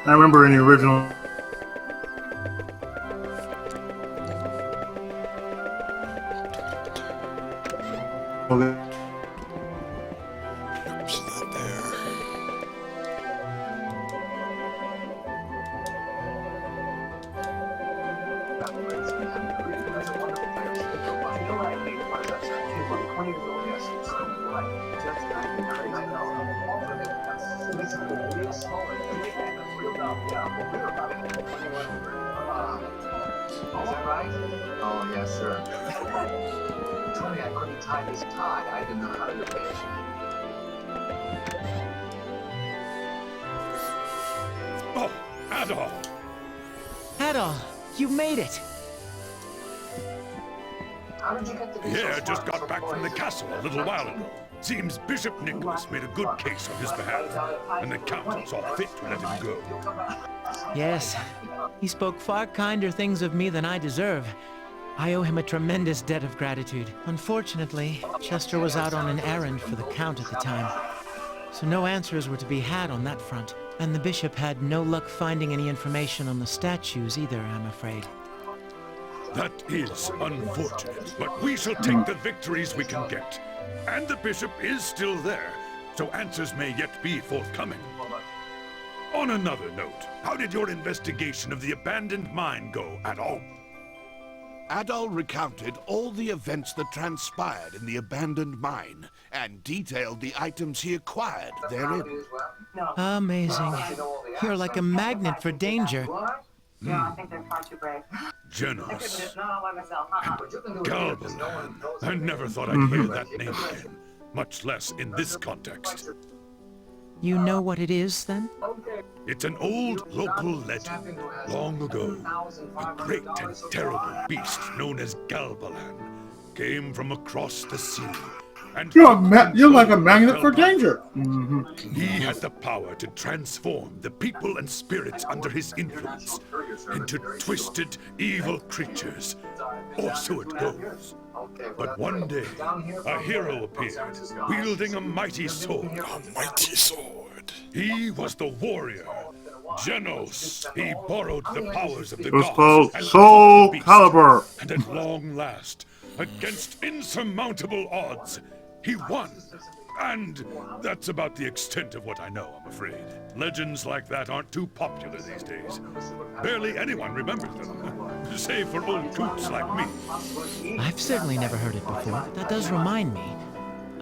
I remember in the original. Oops, not there. Is that right? Oh, yes, sir. Told me I couldn't tie this tie. I didn't know how to do it. Oh, Adol! Adol, you made it! How did you get to be so Yeah, smart just and got so back from the poised? castle a little while ago. Seems Bishop Nicholas made a good case on his behalf, and the Count saw fit to let him go. Yes, he spoke far kinder things of me than I deserve. I owe him a tremendous debt of gratitude. Unfortunately, Chester was out on an errand for the Count at the time, so no answers were to be had on that front. And the bishop had no luck finding any information on the statues either, I'm afraid. That is unfortunate, but we shall take the victories we can get. And the bishop is still there, so answers may yet be forthcoming. On another note, how did your investigation of the abandoned mine go, Adol? Adol recounted all the events that transpired in the abandoned mine and detailed the items he acquired therein. Amazing. You're like a magnet for danger. No, I think they're far too brave. Genos. No, I myself. Galbalan. I never thought I'd hear that name again, much less in this context. You know what it is, then? It's an old local legend. Long ago, a great and terrible beast known as Galbalan came from across the sea. And You're like a magnet for danger. He had the power to transform the people and spirits under his influence into twisted, evil creatures. Or so it goes. But one day, a hero appeared, wielding a mighty sword. A mighty sword. He was the warrior, Genos. He borrowed the powers of the It was gods called and Soul fought the beast. Calibur. And at long last, against insurmountable odds, he won. And that's about the extent of what I know, I'm afraid. Legends like that aren't too popular these days. Barely anyone remembers them, save for old coots like me. I've certainly never heard it before. That does remind me.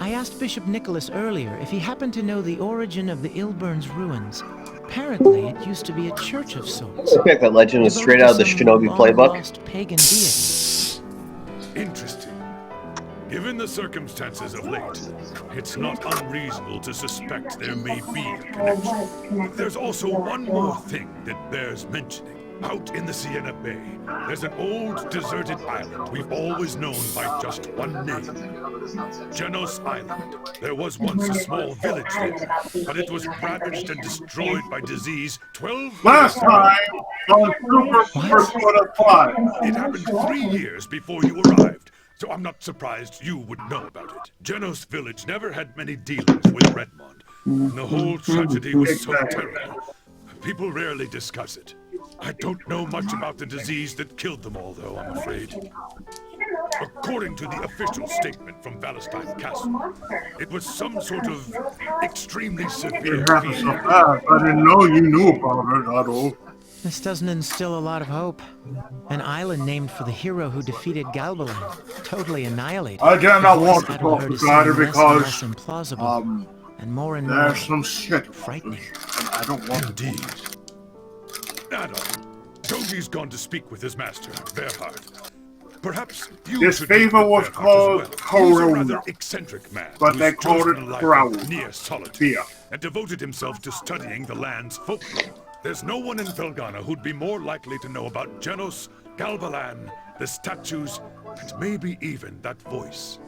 I asked Bishop Nicholas earlier if he happened to know the origin of the Ilburn's ruins. Apparently, it used to be a church of sorts. I think that legend is straight out of the Shinobi playbook. Lost pagan deity. Interesting. Given the circumstances of late, it's not unreasonable to suspect there may be a connection. There's also one more thing that bears mentioning. Out in the Siena Bay, there's an old deserted island we've always known by just one name. Genos Island. There was once a small village there, but it was ravaged and destroyed by disease 12 Last years ago. time on Super First 5. It happened 3 years before you arrived, so I'm not surprised you would know about it. Genos Village never had many dealings with Redmond, and the whole tragedy was so terrible. People rarely discuss it. I don't know much about the disease that killed them all, though, I'm afraid. According to the official statement from Valentine Castle, it was some sort of extremely severe It happened so fever. fast. I didn't know you knew about it, Adol. This doesn't instill a lot of hope. An island named for the hero who defeated Galbalan, totally annihilated. I did not want to Adol talk heard to is Glider seeming less and less because implausible, and more there's some shit frightening. I don't want to do. Indeed. Adol, Toby's gone to speak with his master, Berhard. Perhaps you This should favor meet with was Berhard as called well. He's a Corona, rather eccentric man, but who's they called chosen it a life Corona. near solitude Beer. and devoted himself to studying the land's folklore. There's no one in Felghana who'd be more likely to know about Genos, Galbalan, the statues, and maybe even that voice.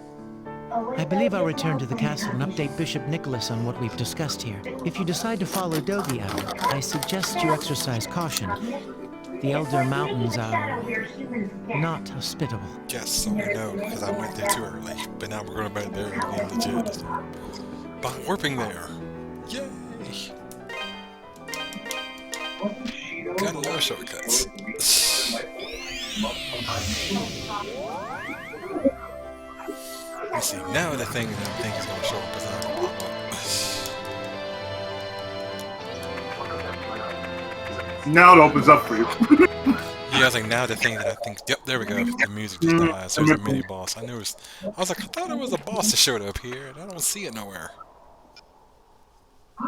I believe I'll return to the castle and update Bishop Nicholas on what we've discussed here. If you decide to follow Dogi out, I suggest you exercise caution. The Elder Mountains are not hospitable. Yes, so we know, because I went there too early. But now we're going back there again legit. By warping there. Yay! Gotta love shortcuts. Let's see, now the thing that I think is going to show up is not going to pop up. Now it opens up for you. Yeah, I was like, now the thing that I think, yep, there we go. The music just dies. There's a mini boss. I was like, I thought it was a boss that showed up here, and I don't see it nowhere.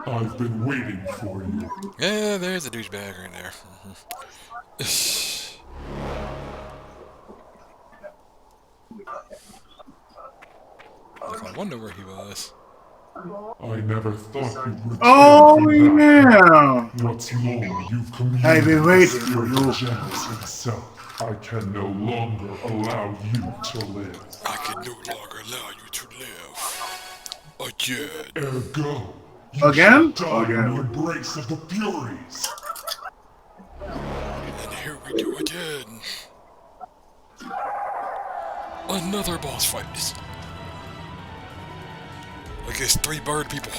I've been waiting for you. Yeah, there's a douchebag right there. I wonder where he was. I never thought you would. Oh, yeah. What's more, you've I've been waiting communicated for with you. the Janus himself. I can no longer allow you to live. I can no longer allow you to live. Again. Ergo, you Again? shall die in Again. the embrace of the Furies. And here we go again. Another boss fight. I guess 3 bird people.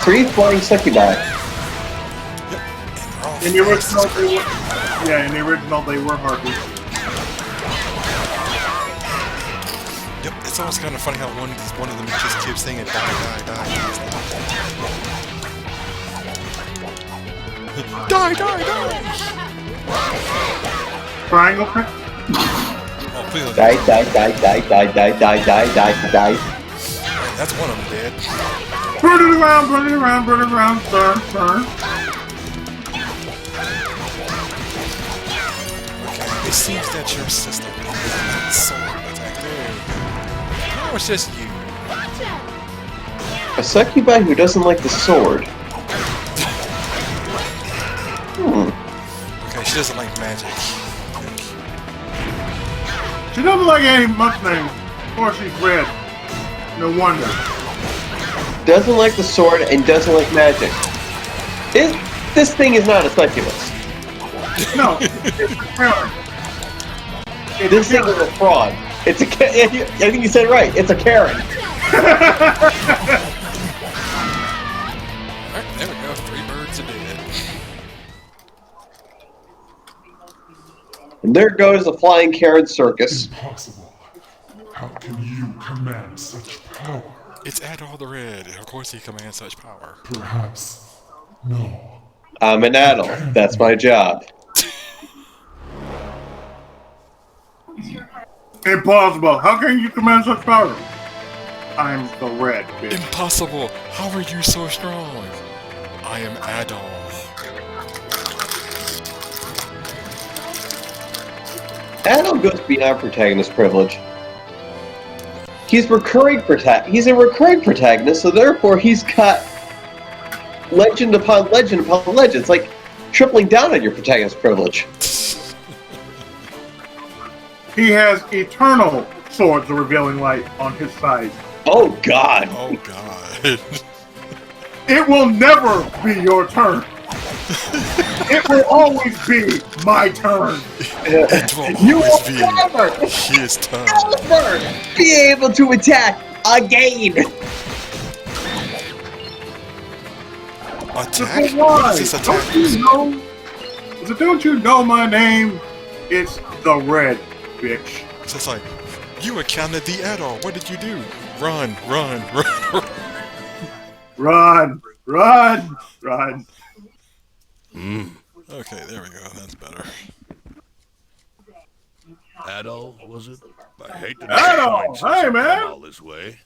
3 flying succubi. In the original, they were, yeah, in the original, they were harpies. Yep, it's always kind of funny how one of them just keeps singing die, die, die. Die, die, die! Triangle trick? Oh, please don't Die, die, die, die, die, die, die, die, die, die. That's one of them dead. Burn it around, burn it around, burn it around, burn, burn. Okay, it seems that your sister is that sword attack there. No, it's just you. A succubi who doesn't like the sword. Okay, she doesn't like magic. She doesn't like any Mustang. Of course she's red. No wonder. Doesn't like the sword and doesn't like magic. This thing is not a succubus. No, it's a Karen. This thing is a fraud. It's a. I think you said it right. It's a Karen. Alright, there we go. 3 birds are dead. And there goes the flying Karen circus. Impossible. How can you command such power? It's Adol the Red. Of course he commands such power. Perhaps. No. I'm an adult. That's my job. Impossible. How can you command such power? I'm the red, bitch. Impossible! How are you so strong? I am Adol. Adult goes beyond protagonist privilege. He's a recurring protagonist, so therefore he's got legend upon legend upon legend. It's like tripling down on your protagonist privilege. He has eternal swords of revealing light on his side. Oh God! Oh god. It will never be your turn. It will always be my turn. It will You always will be never, his turn. ever be able to attack again. Attack? Why? What is this Don't attack? you know? Don't you know my name? It's the red, bitch. It's just like, you encountered the Adol. What did you do? Run, run, run. Run, run, run. Okay, there we go. That's better. Adol, was it? I hate to Adol! disappoint since Hey, I've man! come all this way.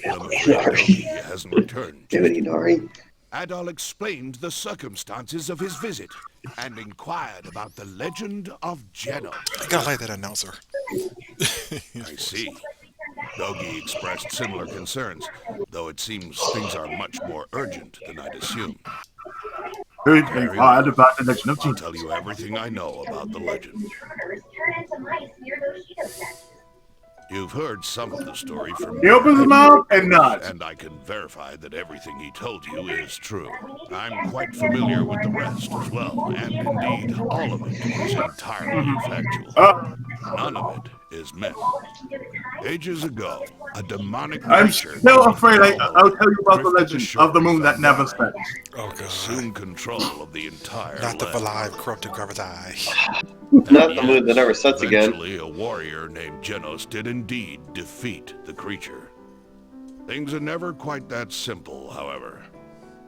I'm afraid he hasn't returned. Dimity Nari. Adol explained the circumstances of his visit and inquired about the legend of Geno. I gotta like that announcer. I see. Dogi expressed similar concerns, though it seems things are much more urgent than I'd assumed. Good and odd about the legend of I'll Genius. tell you everything I know about the legend. You've heard some of the story from He opens his mouth and nods. and I can verify that everything he told you is true. I'm quite familiar with the rest as well, and indeed, all of it is entirely factual. None of it is myth. Ages ago, a demonic I'm creature still called afraid I'll Galbalan tell you about the drifted legend ashore of the moon that never Felghana sets. Oh to god. assume control of the entire Not the land. alive, corrupted garbage eye. Not the moon that never sets again. Eventually, a warrior named Genos did indeed defeat the creature. Things are never quite that simple, however.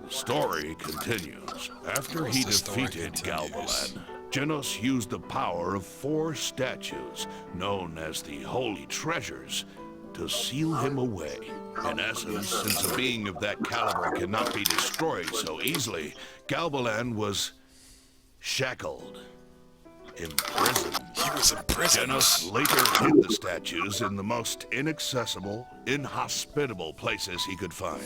The story continues. After he The story defeated continues. Galbalan, Genos used the power of 4 statues, known as the Holy Treasures, to seal him away. In essence, since a being of that caliber cannot be destroyed so easily, Galbalan was shackled, imprisoned. He was in prison. Genos later hid the statues in the most inaccessible, inhospitable places he could find,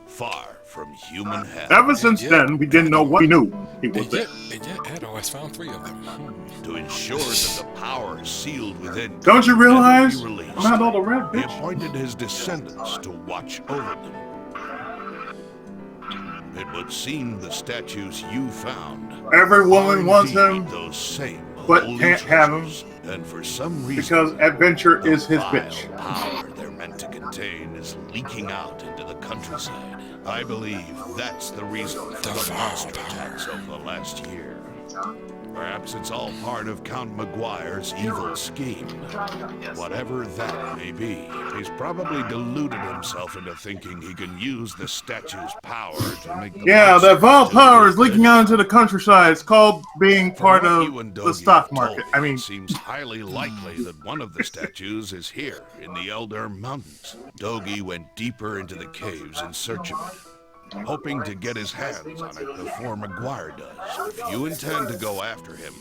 far from human help. Ever since then, we didn't know what we knew. He was And there. yet, Ed always found 3 of them. To ensure that the power sealed within Don't you could never realize be released, I'm not all the red, he bitch? appointed his descendants to watch over them. It would seem the statues you found Every are woman wants indeed him, those same but holy can't have him treasures. And for some reason, because adventure the is his vile bitch. power they're meant to contain is leaking out into the countryside. I believe that's the reason for the monster attacks over the last year. Perhaps it's all part of Count Maguire's evil scheme. Whatever that may be, he's probably deluded himself into thinking he can use the statue's power to make the Yeah, monster that vile do power is good. leaking out into the countryside. It's called being From part what of you and the Dogi stock have told market. me, I mean, it seems highly likely that one of the statues is here in the Elder Mountains. Dogi went deeper into the caves in search of it, hoping to get his hands on it before Maguire does. If you intend to go after him,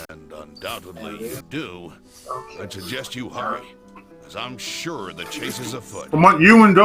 and undoubtedly you do, I'd suggest you hurry, as I'm sure the chase is afoot. from what you and